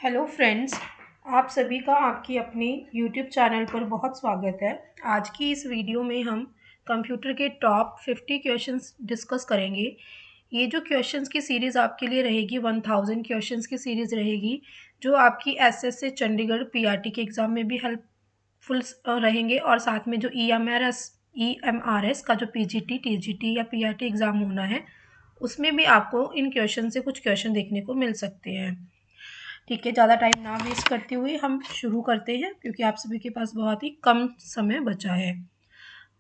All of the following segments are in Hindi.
हेलो फ्रेंड्स, आप सभी का आपकी अपने यूट्यूब चैनल पर बहुत स्वागत है। आज की इस वीडियो में हम कंप्यूटर के टॉप 50 क्वेश्चंस डिस्कस करेंगे। ये जो क्वेश्चंस की सीरीज़ आपके लिए रहेगी 1000 क्वेश्चंस की सीरीज़ रहेगी, जो आपकी एसएससी चंडीगढ़ पीआरटी के एग्ज़ाम में भी हेल्पफुल रहेंगे और साथ में जो ईएमआरएस का जो पीजीटी, टीजीटी या पीआरटी एग्ज़ाम होना है, उसमें भी आपको इन क्वेश्चन से कुछ क्वेश्चन देखने को मिल सकते हैं। ठीक है, ज़्यादा टाइम ना वेस्ट करते हुए हम शुरू करते हैं क्योंकि आप सभी के पास बहुत ही कम समय बचा है।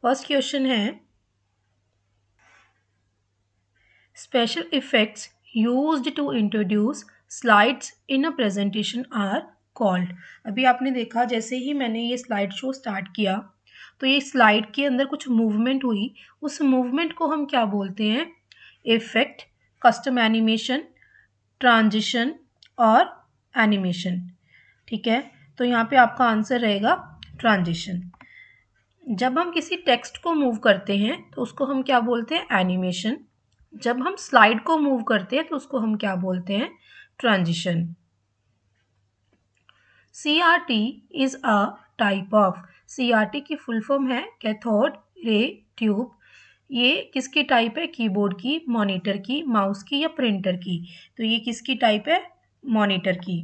फर्स्ट क्वेश्चन है, special effects used to introduce slides in a presentation are called. अभी आपने देखा जैसे ही मैंने ये स्लाइड शो स्टार्ट किया तो ये स्लाइड के अंदर कुछ मूवमेंट हुई, उस मूवमेंट को हम क्या बोलते हैं? इफेक्ट, कस्टम एनिमेशन, ट्रांजिशन और एनिमेशन। ठीक है, तो यहाँ पे आपका आंसर रहेगा ट्रांजिशन। जब हम किसी टेक्स्ट को मूव करते हैं तो उसको हम क्या बोलते हैं? एनिमेशन। जब हम स्लाइड को मूव करते हैं तो उसको हम क्या बोलते हैं? Transition. CRT is a type of, CRT की फुल फॉर्म है कैथोड रे ट्यूब। ये किसकी टाइप है? कीबोर्ड की, मॉनिटर की, माउस की या प्रिंटर की? तो ये किसकी टाइप है? मॉनिटर की।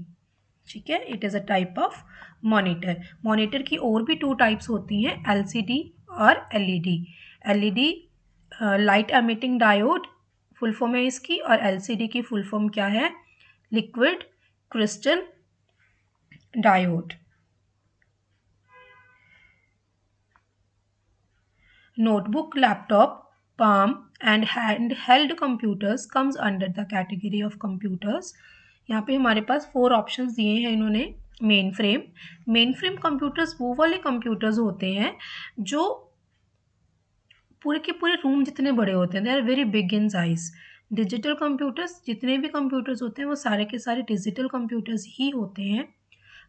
ठीक है, it is a type of monitor. Monitor की और भी टू टाइप्स होती हैं, LCD और LED। LED light emitting diode full form है इसकी, और LCD की फुल फॉर्म क्या है? Liquid crystal diode. Notebook, laptop, palm and handheld computers comes under the category of computers। यहाँ पे हमारे पास 4 ऑप्शंस दिए हैं इन्होंने। मेन फ्रेम कंप्यूटर्स वो वाले कंप्यूटर्स होते हैं जो पूरे के पूरे रूम जितने बड़े होते हैं, they are very big in size. Digital computers, जितने भी कंप्यूटर्स होते हैं वो सारे के सारे डिजिटल कंप्यूटर्स ही होते हैं।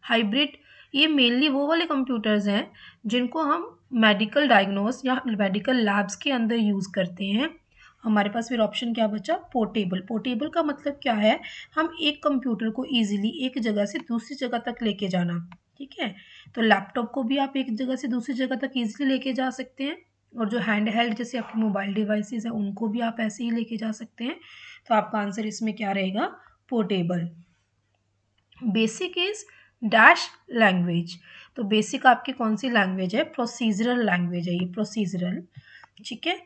हाइब्रिड, ये मेनली वो वाले कंप्यूटर्स हैं जिनको हम मेडिकल डायग्नोस या मेडिकल लैब्स के अंदर यूज़ करते हैं। हमारे पास फिर ऑप्शन क्या बचा? पोर्टेबल। पोर्टेबल का मतलब क्या है? हम एक कंप्यूटर को ईजिली एक जगह से दूसरी जगह तक लेके जाना। ठीक है, तो लैपटॉप को भी आप एक जगह से दूसरी जगह तक ईजिली लेके जा सकते हैं, और जो हैंड हेल्ड जैसे आपके मोबाइल डिवाइसेस हैं उनको भी आप ऐसे ही लेके जा सकते हैं। तो आपका आंसर इसमें क्या रहेगा? Portable. Basic is dash language. तो बेसिक आपकी कौन सी लैंग्वेज है? प्रोसीजरल लैंग्वेज है ये, प्रोसीजरल। ठीक है,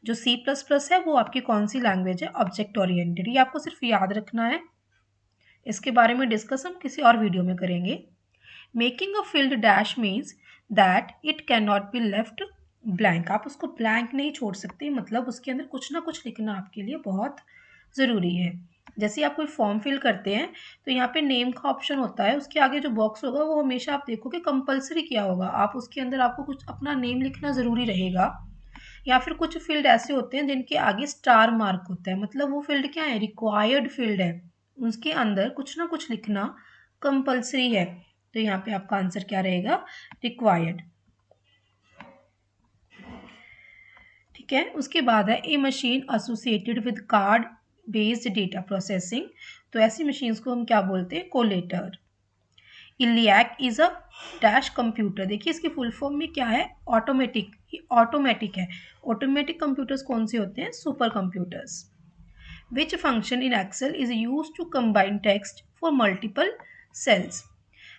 जो C++ है वो आपकी कौन सी लैंग्वेज है? Object oriented. ये आपको सिर्फ याद रखना है, इसके बारे में डिस्कस हम किसी और वीडियो में करेंगे। Making a field dash means that it can not be left blank. आप उसको ब्लैंक नहीं छोड़ सकते, मतलब उसके अंदर कुछ ना कुछ लिखना आपके लिए बहुत ज़रूरी है। जैसे आप कोई फॉर्म फिल करते हैं तो यहाँ पे नेम का ऑप्शन होता है, उसके आगे जो बॉक्स होगा वो हमेशा आप देखोगे कंपलसरी किया होगा, आप उसके अंदर आपको कुछ अपना नेम लिखना ज़रूरी रहेगा। या फिर कुछ फील्ड ऐसे होते हैं जिनके आगे स्टार मार्क होता है, मतलब वो फील्ड क्या है? रिक्वायर्ड फील्ड है, उसके अंदर कुछ ना कुछ लिखना कंपलसरी है। तो यहाँ पे आपका आंसर क्या रहेगा? रिक्वायर्ड। ठीक है, उसके बाद है a machine associated with card based data processing. तो ऐसी मशीन्स को हम क्या बोलते हैं? Collator. ILLIAC is a dash computer. देखिए इसकी फुल फॉर्म में क्या है? ऑटोमेटिक। ये ऑटोमेटिक है। ऑटोमेटिक कंप्यूटर्स कौन से होते हैं? Super computers. Which function in Excel is use to combine text for multiple cells.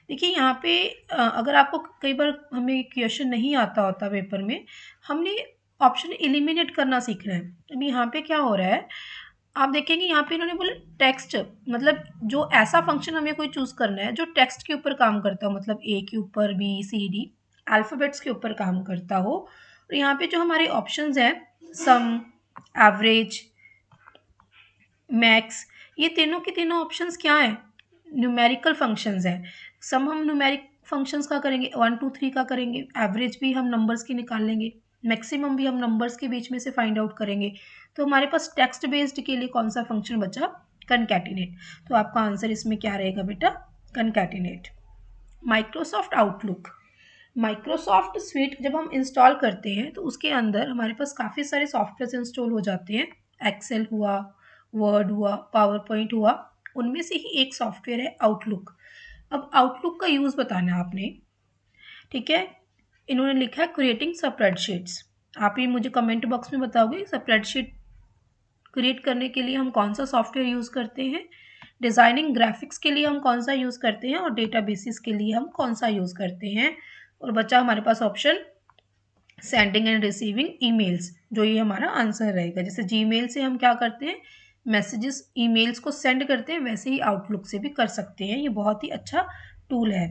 देखिए यहाँ पे अगर आपको कई बार हमें क्वेश्चन नहीं आता होता पेपर में, हमने ऑप्शन एलिमिनेट करना सीखना है। अभी यहाँ पे क्या हो रहा है, आप देखेंगे यहाँ पे इन्होंने बोला टेक्स्ट, मतलब जो ऐसा फंक्शन हमें कोई चूज करना है जो टेक्स्ट के ऊपर काम करता हो, मतलब ए के ऊपर BCD अल्फ़ाबेट्स के ऊपर काम करता हो। और यहाँ पे जो हमारे ऑप्शंस हैं, सम, एवरेज, मैक्स, ये तीनों के तीनों ऑप्शंस क्या हैं? न्यूमेरिकल फंक्शंस हैं। सम हम न्यूमेरिक फंक्शंस का करेंगे, 1 2 3 का करेंगे, एवरेज भी हम नंबर्स की निकाल लेंगे, मैक्सिमम भी हम नंबर्स के बीच में से फाइंड आउट करेंगे। तो हमारे पास टेक्स्ट बेस्ड के लिए कौन सा फंक्शन बचा? कनकैटिनेट। तो आपका आंसर इसमें क्या रहेगा बेटा? कनकैटिनेट। माइक्रोसॉफ्ट आउटलुक, माइक्रोसॉफ्ट स्वीट जब हम इंस्टॉल करते हैं तो उसके अंदर हमारे पास काफ़ी सारे सॉफ्टवेयर इंस्टॉल हो जाते हैं। एक्सेल हुआ, वर्ड हुआ, पावर पॉइंट हुआ, उनमें से ही एक सॉफ्टवेयर है आउटलुक। अब आउटलुक का यूज़ बताना है आपने, ठीक है। इन्होंने लिखा है क्रिएटिंग स्प्रेडशीट्स। आप ये मुझे कमेंट बॉक्स में बताओगे स्प्रेडशीट क्रिएट करने के लिए हम कौन सा सॉफ्टवेयर यूज़ करते हैं, डिज़ाइनिंग ग्राफिक्स के लिए हम कौन सा यूज़ करते हैं और डेटाबेसिस के लिए हम कौन सा यूज़ करते हैं। और बचा हमारे पास option sending and receiving emails, जो ये हमारा आंसर रहेगा। जैसे जीमेल से हम क्या करते हैं, मैसेजेस ईमेल्स को सेंड करते हैं, वैसे ही आउटलुक से भी कर सकते हैं। ये बहुत ही अच्छा टूल है।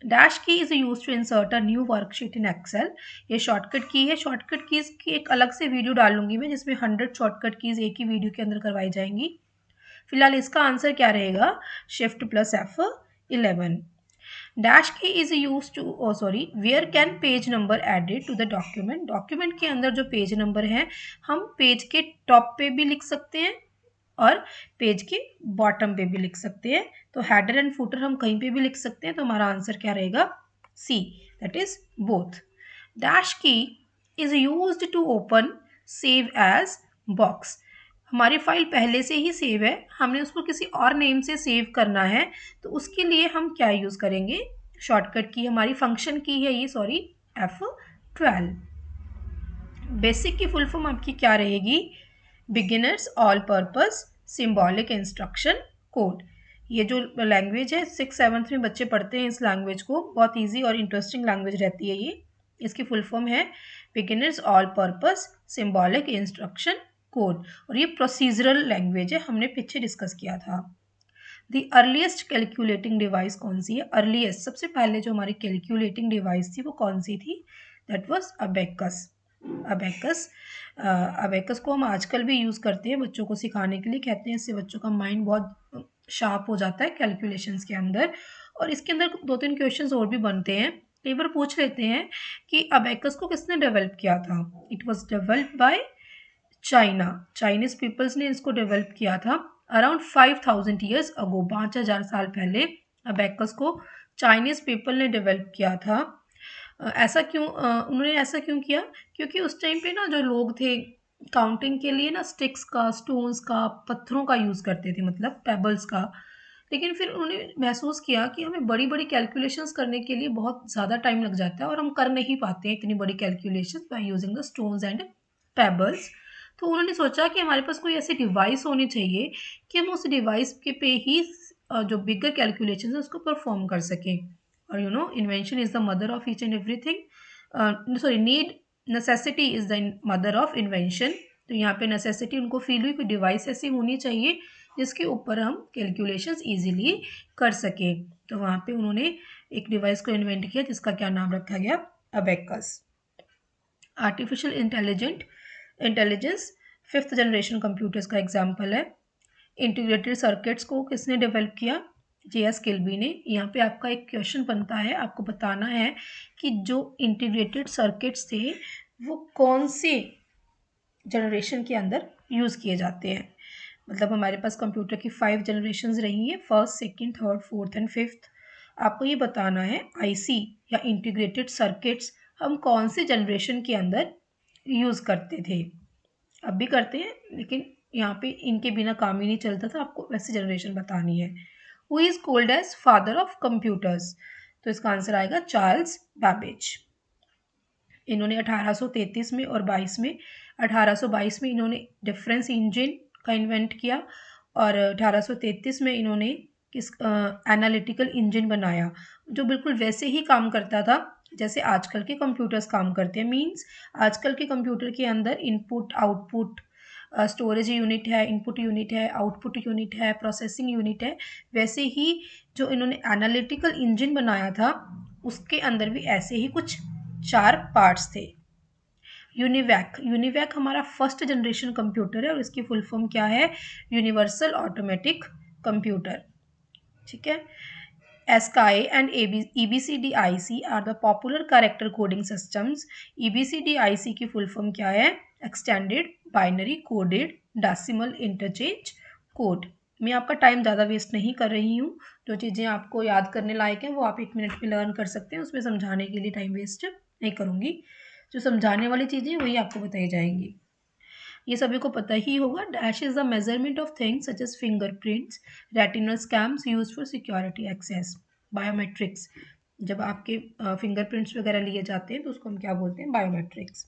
Dash key is use to insert a new worksheet in Excel. ये शॉर्टकट की है। शॉर्टकट कीज की एक अलग से वीडियो डालूंगी मैं, जिसमें 100 शॉर्टकट कीज एक ही वीडियो के अंदर करवाई जाएंगी। फिलहाल इसका आंसर क्या रहेगा, shift plus F11। Dash key is use to where can page number added to the document. Document के अंदर जो पेज नंबर है हम पेज के टॉप पे भी लिख सकते हैं और पेज के बॉटम पे भी लिख सकते हैं। तो हेडर एंड फुटर हम कहीं पे भी लिख सकते हैं। तो हमारा आंसर क्या रहेगा, C, that is both. Dash key is used to open save as box. हमारी फाइल पहले से ही सेव है, हमने उसको किसी और नेम से सेव करना है, तो उसके लिए हम क्या यूज़ करेंगे, शॉर्टकट की हमारी फंक्शन की है ये, F12। बेसिक की फुल फॉर्म आपकी क्या रहेगी, beginners all purpose symbolic instruction code. ये जो लैंग्वेज है 6th-7th में बच्चे पढ़ते हैं इस लैंग्वेज को, बहुत ईजी और इंटरेस्टिंग लैंग्वेज रहती है ये। इसकी फुल फॉर्म है beginners all purpose symbolic instruction code, और ये प्रोसीजरल लैंग्वेज है, हमने पीछे डिस्कस किया था। द अर्लीस्ट कैलकुलेटिंग डिवाइस कौन सी है, अर्लीस्ट सबसे पहले जो हमारी कैलकुलेटिंग डिवाइस थी वो कौन सी थी, that was abacus. Abacus abacus को हम आजकल भी यूज़ करते हैं बच्चों को सिखाने के लिए, कहते हैं इससे बच्चों का माइंड बहुत शार्प हो जाता है कैलकुलेशंस के अंदर। और इसके अंदर 2-3 क्वेश्चंस और भी बनते हैं, कई बार पूछ लेते हैं कि अबेकस को किसने डेवलप किया था। It was developed by China, Chinese peoples ने इसको डेवलप किया था अराउंड 5000 ईयर्स अगो, 5000 साल पहले अबेकस को चाइनीज पीपल ने डेवलप किया था। ऐसा क्यों उन्होंने ऐसा क्यों किया, क्योंकि उस टाइम पे ना जो लोग थे काउंटिंग के लिए ना स्टिक्स का, स्टोन्स का, पत्थरों का यूज़ करते थे, मतलब पेबल्स का। लेकिन फिर उन्होंने महसूस किया कि हमें बड़ी बड़ी कैलकुलेशंस करने के लिए बहुत ज़्यादा टाइम लग जाता है और हम कर नहीं पाते हैं इतनी बड़ी calculations by using the stones and pebbles. तो उन्होंने सोचा कि हमारे पास कोई ऐसी डिवाइस होनी चाहिए कि हम उस डिवाइस के पे ही जो बिगर कैलकुलेशंस है उसको परफॉर्म कर सकें। और invention is the mother of each and everything, need, necessity is the mother of invention. तो यहाँ पे नेसेसिटी उनको फील हुई कि डिवाइस ऐसी होनी चाहिए जिसके ऊपर हम कैलकुलेशंस इजीली कर सकें। तो वहाँ पे उन्होंने एक डिवाइस को इन्वेंट किया जिसका क्या नाम रखा गया, abacus. Artificial intelligence 5th generation computers का एग्जाम्पल है। इंटीग्रेटेड सर्किट्स को किसने डेवलप किया, JS किल्बी ने। यहाँ पे आपका एक क्वेश्चन बनता है, आपको बताना है कि जो इंटीग्रेटेड सर्किट्स थे वो कौन से जनरेशन के अंदर यूज़ किए जाते हैं। मतलब हमारे पास कंप्यूटर की 5 जनरेशन्स रही हैं, 1st, 2nd, 3rd, 4th and 5th। आपको ये बताना है IC या इंटीग्रेटेड सर्किट्स हम कौन से जनरेशन के अंदर यूज़ करते थे। अब भी करते हैं लेकिन यहाँ पे इनके बिना काम ही नहीं चलता था, आपको वैसे जनरेशन बतानी है। Who is called as father of computers, तो इसका आंसर आएगा चार्ल्स बैबेज। इन्होंने 1833 में और 22 में, 1822 में इन्होंने डिफरेंस इंजन का इन्वेंट किया और 1833 में इन्होंने एनालिटिकल इंजन बनाया जो बिल्कुल वैसे ही काम करता था जैसे आजकल के कंप्यूटर्स काम करते हैं। मींस आजकल के कंप्यूटर के अंदर इनपुट आउटपुट, स्टोरेज यूनिट है, इनपुट यूनिट है, आउटपुट यूनिट है, प्रोसेसिंग यूनिट है। वैसे ही जो इन्होंने एनालिटिकल इंजन बनाया था उसके अंदर भी ऐसे ही कुछ 4 पार्ट्स थे। यूनिवैक हमारा 1st जनरेशन कंप्यूटर है और इसकी फुल फॉर्म क्या है, यूनिवर्सल ऑटोमेटिक कंप्यूटर, ठीक है। ASCII and EBCDIC are the popular character coding systems. EBCDIC की फुल फॉर्म क्या है, extended binary coded decimal interchange code. मैं आपका टाइम ज़्यादा वेस्ट नहीं कर रही हूँ, जो चीज़ें आपको याद करने लायक हैं वो आप 1 मिनट में लर्न कर सकते हैं, उसमें समझाने के लिए टाइम वेस्ट नहीं करूँगी। जो समझाने वाली चीज़ें वही आपको बताई जाएंगी। ये सभी को पता ही होगा। Dash is the measurement of things such as fingerprints, retinal scams use for security access, biometrics. जब आपके फिंगरप्रिंट्स वगैरह लिए जाते हैं तो उसको हम क्या बोलते हैं, बायोमेट्रिक्स।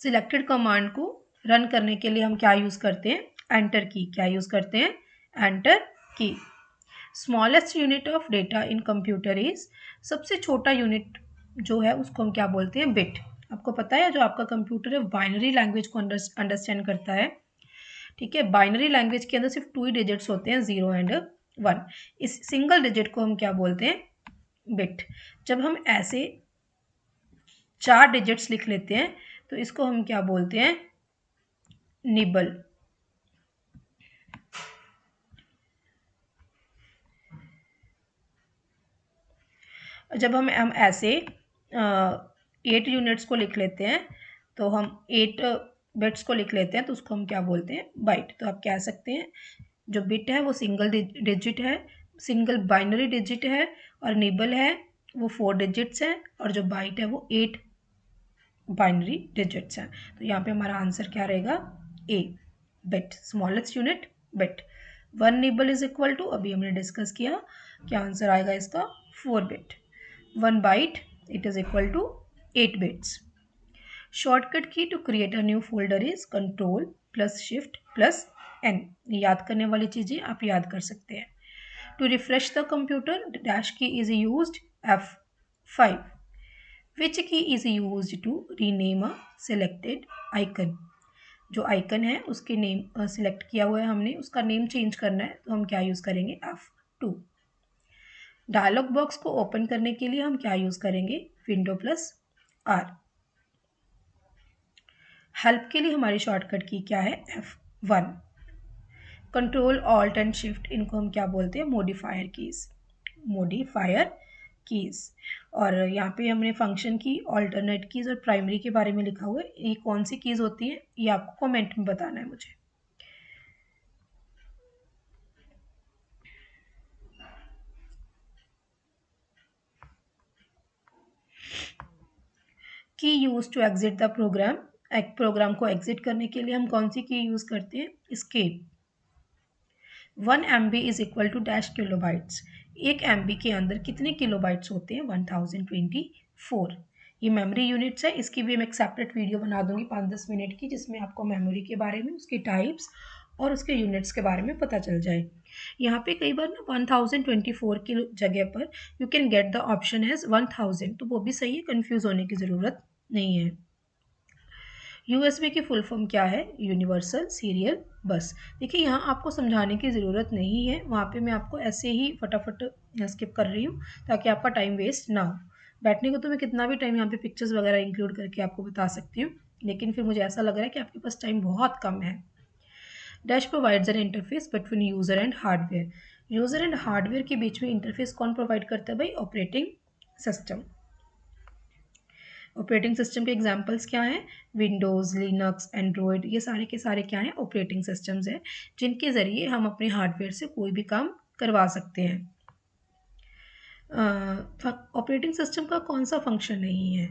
सिलेक्टेड कमांड को रन करने के लिए हम क्या यूज करते हैं, एंटर की। क्या यूज करते हैं, एंटर की। Smallest unit of data in computer is, सबसे छोटा यूनिट जो है उसको हम क्या बोलते हैं, बिट। आपको पता है जो आपका कंप्यूटर है बाइनरी लैंग्वेज को अंडरस्टैंड करता है, ठीक है। बाइनरी लैंग्वेज के अंदर सिर्फ 2 ही डिजिट्स होते हैं, 0 एंड 1। इस सिंगल डिजिट को हम क्या बोलते हैं, बिट। जब हम ऐसे 4 डिजिट्स लिख लेते हैं तो इसको हम क्या बोलते हैं, निबल। जब हम ऐसे 8 यूनिट्स को लिख लेते हैं तो हम 8 बिट्स को लिख लेते हैं तो उसको हम क्या बोलते हैं, बाइट। तो आप कह सकते हैं जो बिट है वो सिंगल डिजिट है, सिंगल बाइनरी डिजिट है, और निबल है वो 4 डिजिट्स है, और जो बाइट है वो 8 बाइनरी डिजिट्स हैं। तो यहाँ पे हमारा आंसर क्या रहेगा, A, bit. Smallest unit bit. 1 nibble is equal to, अभी हमने डिस्कस किया क्या आंसर आएगा इसका, 4 bit. 1 byte it is equal to 8 bits. Shortcut key to create a new folder is control plus shift plus n. याद करने वाली चीजें आप याद कर सकते हैं। To refresh the computer, dash key is used, F5. Which key is used to rename a selected icon? जो आइकन है उसके नेम सिलेक्ट किया हुआ है हमने, उसका नेम चेंज करना है तो हम क्या यूज करेंगे, F2। डायलॉग बॉक्स को ओपन करने के लिए हम क्या यूज करेंगे, विंडो प्लस आर। हेल्प के लिए हमारी शॉर्टकट की क्या है, F1। Control alt and shift, इनको हम क्या बोलते हैं, मॉडिफायर कीज, मॉडिफायर कीज। और यहाँ पे हमने फंक्शन की, ऑल्टरनेट कीज और प्राइमरी के बारे में लिखा हुआ है। ये कौन सी कीज होती है ये आपको कमेंट में बताना है मुझे। Key use to exit the program, एक प्रोग्राम को एग्जिट करने के लिए हम कौन सी की यूज करते हैं, escape. 1 MB is equal to dash kilobytes. 1 MB के अंदर कितने किलोबाइट्स होते हैं, 1024। ये मेमोरी यूनिट्स है, इसकी भी मैं एक सेपरेट वीडियो बना दूंगी 5-10 मिनट की, जिसमें आपको मेमोरी के बारे में, उसके टाइप्स और उसके यूनिट्स के बारे में पता चल जाए। यहाँ पे कई बार ना 1024 की जगह पर you can get the option as 1000, तो वो भी सही है, कंफ्यूज होने की ज़रूरत नहीं है। यूएसबी की फुल फॉर्म क्या है, यूनिवर्सल सीरियल बस। देखिए यहाँ आपको समझाने की ज़रूरत नहीं है, वहाँ पे मैं आपको ऐसे ही फटाफट स्किप कर रही हूँ ताकि आपका टाइम वेस्ट ना हो। बैठने को तो मैं कितना भी टाइम यहाँ पे पिक्चर्स वगैरह इंक्लूड करके आपको बता सकती हूँ, लेकिन फिर मुझे ऐसा लग रहा है कि आपके पास टाइम बहुत कम है। Dash provides N interface between user and hardware. User and hardware के बीच में इंटरफेस कौन प्रोवाइड करता है भाई, ऑपरेटिंग सिस्टम। ऑपरेटिंग सिस्टम के एग्जांपल्स क्या हैं, विंडोज़, लिनक्स, एंड्रॉयड, ये सारे के सारे क्या हैं, ऑपरेटिंग सिस्टम्स हैं, जिनके ज़रिए हम अपने हार्डवेयर से कोई भी काम करवा सकते हैं। ऑपरेटिंग सिस्टम का कौन सा फंक्शन नहीं है,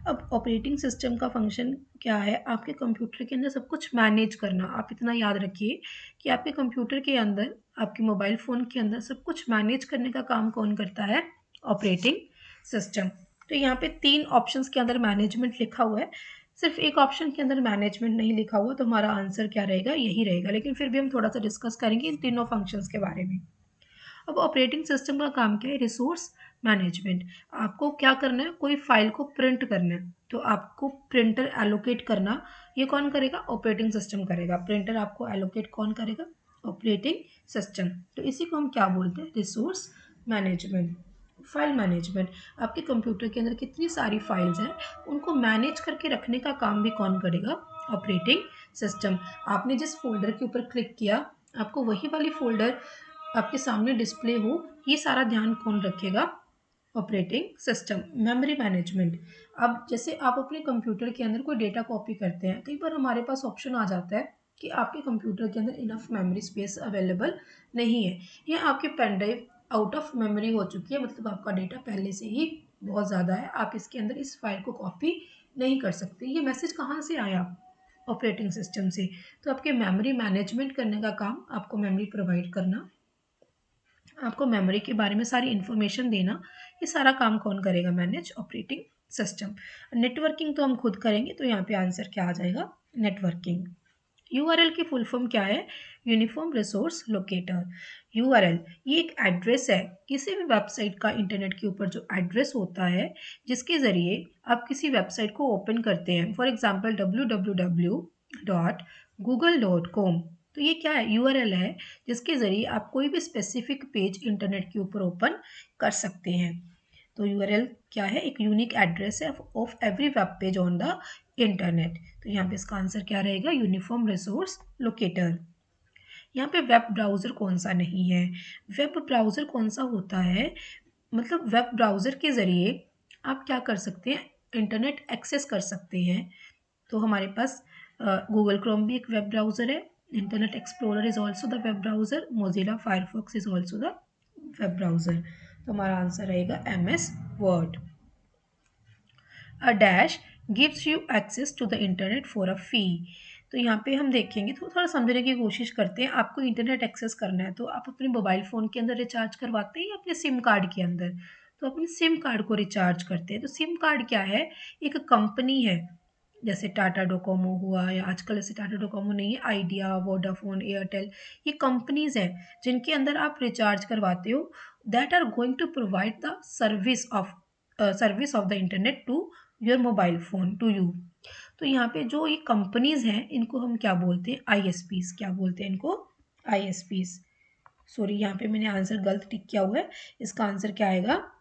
अब ऑपरेटिंग सिस्टम का फंक्शन क्या है, आपके कंप्यूटर के अंदर सब कुछ मैनेज करना। आप इतना याद रखिए कि आपके कंप्यूटर के अंदर, आपके मोबाइल फ़ोन के अंदर सब कुछ मैनेज करने का काम कौन करता है, ऑपरेटिंग सिस्टम। तो यहाँ पे 3 ऑप्शंस के अंदर मैनेजमेंट लिखा हुआ है, सिर्फ एक ऑप्शन के अंदर मैनेजमेंट नहीं लिखा हुआ, तो हमारा आंसर क्या रहेगा, यही रहेगा। लेकिन फिर भी हम थोड़ा सा डिस्कस करेंगे इन तीनों फंक्शंस के बारे में। अब ऑपरेटिंग सिस्टम का काम क्या है, रिसोर्स मैनेजमेंट। आपको क्या करना है, कोई फाइल को प्रिंट करना है तो आपको प्रिंटर एलोकेट करना, ये कौन करेगा, ऑपरेटिंग सिस्टम करेगा। प्रिंटर आपको एलोकेट कौन करेगा, ऑपरेटिंग सिस्टम। तो इसी को हम क्या बोलते हैं, रिसोर्स मैनेजमेंट। फाइल मैनेजमेंट, आपके कंप्यूटर के अंदर कितनी सारी फाइल्स हैं उनको मैनेज करके रखने का काम भी कौन करेगा, ऑपरेटिंग सिस्टम। आपने जिस फोल्डर के ऊपर क्लिक किया आपको वही वाली फोल्डर आपके सामने डिस्प्ले हो, ये सारा ध्यान कौन रखेगा, ऑपरेटिंग सिस्टम। मेमोरी मैनेजमेंट, अब जैसे आप अपने कंप्यूटर के अंदर कोई डेटा कॉपी करते हैं, कई बार हमारे पास ऑप्शन आ जाता है कि आपके कंप्यूटर के अंदर इनफ मेमोरी स्पेस अवेलेबल नहीं है, या आपकी pen drive out of memory हो चुकी है, मतलब आपका डेटा पहले से ही बहुत ज़्यादा है, आप इसके अंदर इस फाइल को कॉपी नहीं कर सकते। ये मैसेज कहाँ से आया, ऑपरेटिंग सिस्टम से। तो आपके मेमोरी मैनेजमेंट करने का काम, आपको मेमोरी प्रोवाइड करना, आपको मेमोरी के बारे में सारी इन्फॉर्मेशन देना, ये सारा काम कौन करेगा? Manage operating system. नेटवर्किंग तो हम खुद करेंगे, तो यहाँ पे आंसर क्या आ जाएगा? नेटवर्किंग। यूआरएल की फुल फॉर्म क्या है? Uniform resource locator. यूआरएल ये एक एड्रेस है, किसी भी वेबसाइट का इंटरनेट के ऊपर जो एड्रेस होता है जिसके ज़रिए आप किसी वेबसाइट को ओपन करते हैं। फॉर एग्जांपल www.google.com, तो ये क्या है? यूआरएल है जिसके ज़रिए आप कोई भी स्पेसिफिक पेज इंटरनेट के ऊपर ओपन कर सकते हैं। तो यूआरएल क्या है? एक यूनिक एड्रेस है of every web page on the internet. तो यहाँ पे इसका आंसर क्या रहेगा? Uniform resource locator. यहाँ पे वेब ब्राउज़र कौन सा नहीं है? वेब ब्राउज़र कौन सा होता है? मतलब वेब ब्राउज़र के ज़रिए आप क्या कर सकते हैं? इंटरनेट एक्सेस कर सकते हैं। तो हमारे पास गूगल क्रोम भी एक वेब ब्राउज़र है, Internet Explorer is also the web browser, Mozilla Firefox is also the web browser. तो हमारा आंसर रहेगा MS Word. A dash gives you access to the internet for a fee. तो यहाँ पे हम देखेंगे, तो थोड़ा समझने की कोशिश करते हैं। आपको इंटरनेट एक्सेस करना है तो आप अपने मोबाइल फ़ोन के अंदर रिचार्ज करवाते हैं या अपने सिम कार्ड के अंदर? तो अपने सिम कार्ड को रिचार्ज करते हैं। तो सिम कार्ड क्या है? एक कंपनी है, जैसे टाटा डोकोमो हुआ, या आजकल ऐसे टाटा डोकोमो नहीं है, आइडिया, वोडाफोन, एयरटेल, ये कंपनीज़ हैं जिनके अंदर आप रिचार्ज करवाते हो, that are going to provide the service of the internet to your mobile phone to you. तो यहाँ पे जो ये कंपनीज़ हैं इनको हम क्या बोलते हैं? आईएसपीज़। क्या बोलते हैं इनको? आईएसपीज़। सॉरी, यहाँ पे मैंने आंसर गलत टिक किया हुआ है, इसका आंसर क्या आएगा?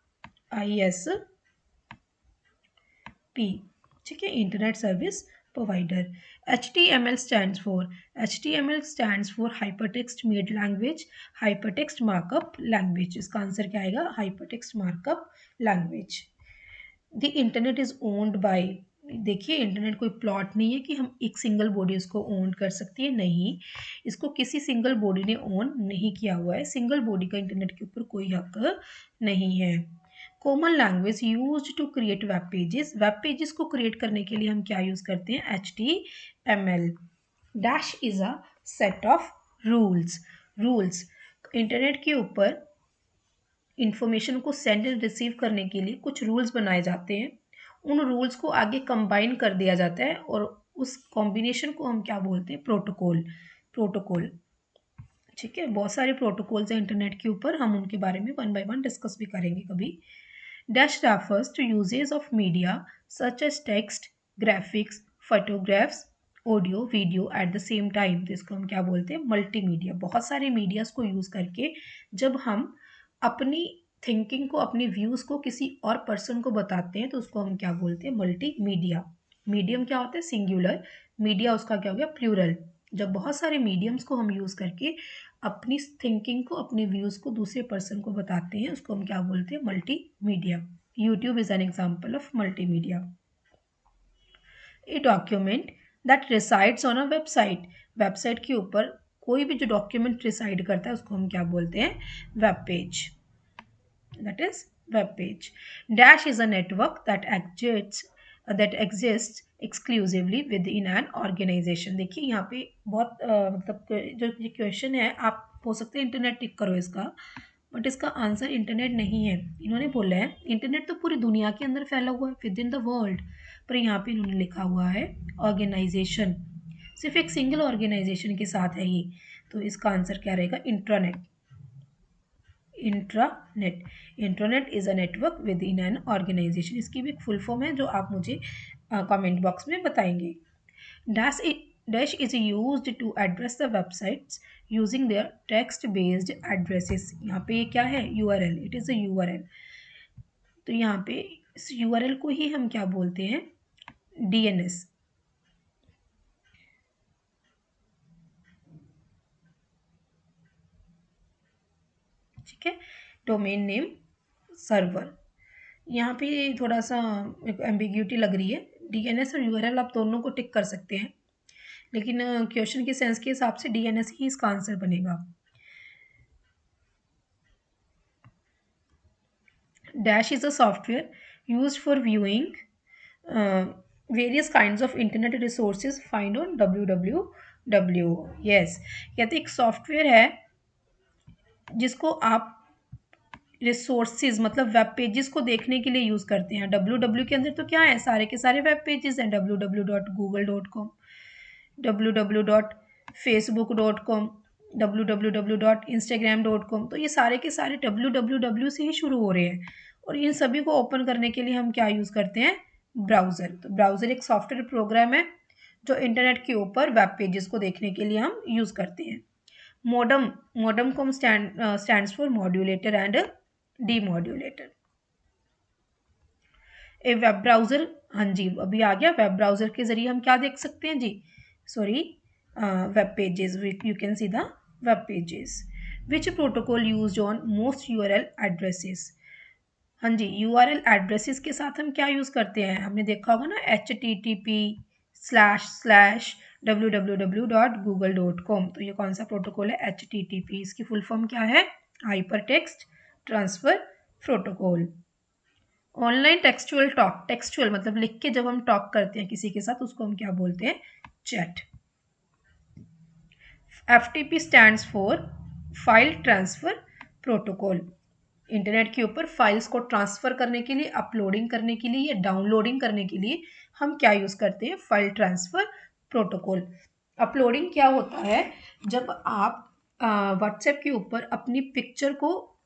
आईएसपी। ठीक है, internet service provider. HTML stands for, HTML stands for hypertext made language, hypertext markup language। इसका आंसर क्या आएगा? hypertext markup language। The internet is owned by, देखिए इंटरनेट कोई प्लॉट नहीं है कि हम एक सिंगल बॉडी इसको ओन कर सकती है, नहीं, इसको किसी सिंगल बॉडी ने ओन नहीं किया हुआ है। सिंगल बॉडी का इंटरनेट के ऊपर कोई हक नहीं है। Common language use to create web pages को क्रिएट करने के लिए हम क्या यूज़ करते हैं? HTML। Dash is a set of rules. Rules, internet के ऊपर इंफॉर्मेशन को सेंड एंड रिसीव करने के लिए कुछ रूल्स बनाए जाते हैं, उन रूल्स को आगे कंबाइन कर दिया जाता है और उस कॉम्बिनेशन को हम क्या बोलते हैं? प्रोटोकॉल। प्रोटोकॉल। ठीक है, बहुत सारे प्रोटोकॉल्स हैं इंटरनेट के ऊपर, हम उनके बारे में वन बाय वन डिस्कस भी करेंगे कभी। Dash refers to usages of media such as text, graphics, photographs, audio, video at the same time. तो इसको हम क्या बोलते हैं? मल्टीमीडिया। बहुत सारे मीडियाज़ को यूज़ करके जब हम अपनी थिंकिंग को, अपने व्यूज़ को किसी और पर्सन को बताते हैं तो उसको हम क्या बोलते हैं? मल्टीमीडिया। मीडियम क्या होता है? सिंगुलर। मीडिया उसका क्या हो गया? प्लूरल। जब बहुत सारे मीडियम्स को हम यूज़ करके अपनी थिंकिंग को, अपने व्यूज़ को दूसरे पर्सन को बताते हैं, उसको हम क्या बोलते हैं? Multimedia. YouTube is an example of multimedia. A document that resides on a website, website के ऊपर कोई भी जो डॉक्यूमेंट रिसाइड करता है उसको हम क्या बोलते हैं? Web page. That is web page. Dash is a network that exist exclusively within an organisation. देखिए यहाँ पे बहुत मतलब जो ये क्वेश्चन है, आप हो सकते हैं इंटरनेट टिक करो इसका, बट इसका आंसर इंटरनेट नहीं है। इन्होंने बोला है इंटरनेट तो पूरी दुनिया के अंदर फैला हुआ है, विद इन द वर्ल्ड, पर यहाँ पे इन्होंने लिखा हुआ है ऑर्गेनाइजेशन, सिर्फ एक सिंगल ऑर्गेनाइजेशन के साथ है ये। तो इसका आंसर क्या रहेगा? Intranet. Intranet. Intranet is a network within an organisation. इसकी भी एक फुल फॉर्म है जो आप मुझे कमेंट बॉक्स में बताएंगे। Dash is used to address the websites using their text-based addresses। यहाँ पे ये क्या है? URL। It is a URL। तो यहाँ पे इस URL को ही हम क्या बोलते हैं? DNS। ठीक है, डोमेन नेम सर्वर। यहाँ पे थोड़ा सा एम्बिग्यूटी लग रही है, DNS और URL आप दोनों को टिक कर सकते हैं, लेकिन क्वेश्चन के सेंस के हिसाब से DNS ही इसका आंसर बनेगा। Dash is a software used for viewing various kinds of internet resources find on www। Yes, कहते एक सॉफ्टवेयर है जिसको आप रिसोर्सेज मतलब वेब पेजेस को देखने के लिए यूज़ करते हैं। www के अंदर तो क्या है, सारे के सारे वेब पेजेस हैं, www.google.com, www.facebook.com, www.instagram.com, तो ये सारे के सारे www से ही शुरू हो रहे हैं। और इन सभी को ओपन करने के लिए हम क्या यूज़ करते हैं, ब्राउज़र। तो ब्राउज़र एक सॉफ्टवेयर प्रोग्राम है जो इंटरनेट के ऊपर वेब पेजेस को देखने के लिए हम यूज़ करते हैं। modem com stands for modulator and demodulator। A web browser, हाँ जी अभी आ गया, वेब ब्राउज़र के ज़रिए हम क्या देख सकते हैं जी, sorry, web pages, you can see the web pages. Which protocol used on most URL addresses. हाँ जी, यूआरएल एड्रेसेस के साथ हम क्या यूज़ करते हैं, हमने देखा होगा ना http//www.google.com, तो ये कौन सा प्रोटोकॉल है, http, इसकी फुल फॉर्म क्या है, hyper text transfer protocol. Online textual talk, textual मतलब लिख के जब हम टॉक करते हैं किसी के साथ उसको हम क्या बोलते हैं, chat. FTP stands for file transfer protocol. Internet के ऊपर फाइल्स को ट्रांसफ़र करने के लिए, अपलोडिंग करने के लिए या डाउनलोडिंग करने के लिए हम क्या यूज़ करते हैं, फाइल ट्रांसफ़र प्रोटोकॉल। अपलोडिंग क्या होता है, जब आप व्हाट्सएप के ऊपर अपनी पिक्चर को,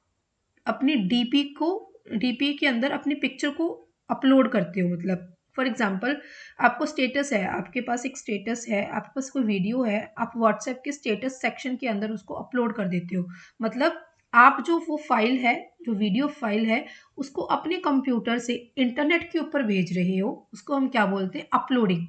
अपनी डीपी के अंदर अपनी पिक्चर को अपलोड करते हो, मतलब फॉर एग्जांपल आपको स्टेटस है, आपके पास एक स्टेटस है, आपके पास कोई वीडियो है, आप व्हाट्सएप के स्टेटस सेक्शन के अंदर उसको अपलोड कर देते हो, मतलब आप जो वो फाइल है, जो वीडियो फाइल है, उसको अपने कंप्यूटर से इंटरनेट के ऊपर भेज रहे हो, उसको हम क्या बोलते हैं, अपलोडिंग।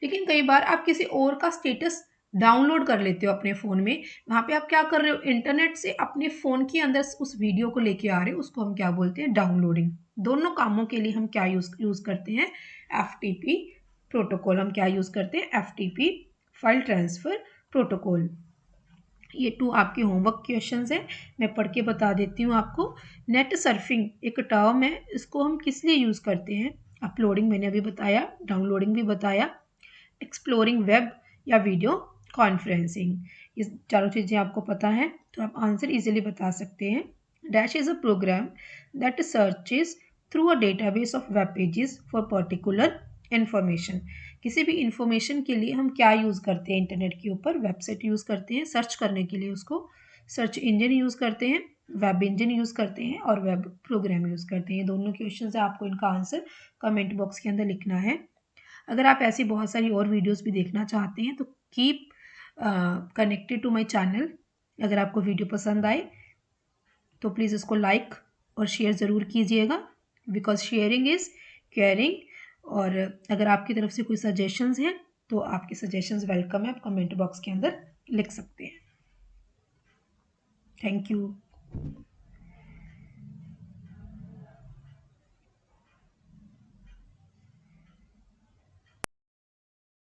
लेकिन कई बार आप किसी और का स्टेटस डाउनलोड कर लेते हो अपने फ़ोन में, वहाँ पे आप क्या कर रहे हो, इंटरनेट से अपने फ़ोन के अंदर उस वीडियो को लेके आ रहे हो, उसको हम क्या बोलते हैं, डाउनलोडिंग। दोनों कामों के लिए हम क्या यूज़ करते हैं, FTP प्रोटोकॉल। हम क्या यूज़ करते हैं, FTP फाइल ट्रांसफ़र प्रोटोकॉल। ये 2 आपके होमवर्क क्वेश्चंस हैं, मैं पढ़ के बता देती हूँ आपको। नेट सर्फिंग एक टर्म है, इसको हम किस लिए यूज़ करते हैं, अपलोडिंग मैंने अभी बताया, डाउनलोडिंग भी बताया, एक्सप्लोरिंग वेब या वीडियो कॉन्फ्रेंसिंग, ये चारों चीज़ें आपको पता हैं तो आप आंसर इजीली बता सकते हैं। Dash is a program that searches through a database of web pages for particular information. किसी भी इंफॉर्मेशन के लिए हम क्या यूज़ करते हैं, इंटरनेट के ऊपर वेबसाइट यूज़ करते हैं, सर्च करने के लिए उसको सर्च इंजन यूज़ करते हैं, वेब इंजन यूज़ करते हैं और वेब प्रोग्राम यूज़ करते हैं। ये दोनों क्वेश्चन है, आपको इनका आंसर कमेंट बॉक्स के अंदर लिखना है। अगर आप ऐसी बहुत सारी और वीडियोस भी देखना चाहते हैं तो keep connected to my channel. अगर आपको वीडियो पसंद आए तो प्लीज़ इसको लाइक और शेयर ज़रूर कीजिएगा, बिकॉज शेयरिंग इज़ केयरिंग। और अगर आपकी तरफ से कोई सजेशंस हैं तो आपके सजेशंस वेलकम है, आप कमेंट बॉक्स के अंदर लिख सकते हैं। Thank you.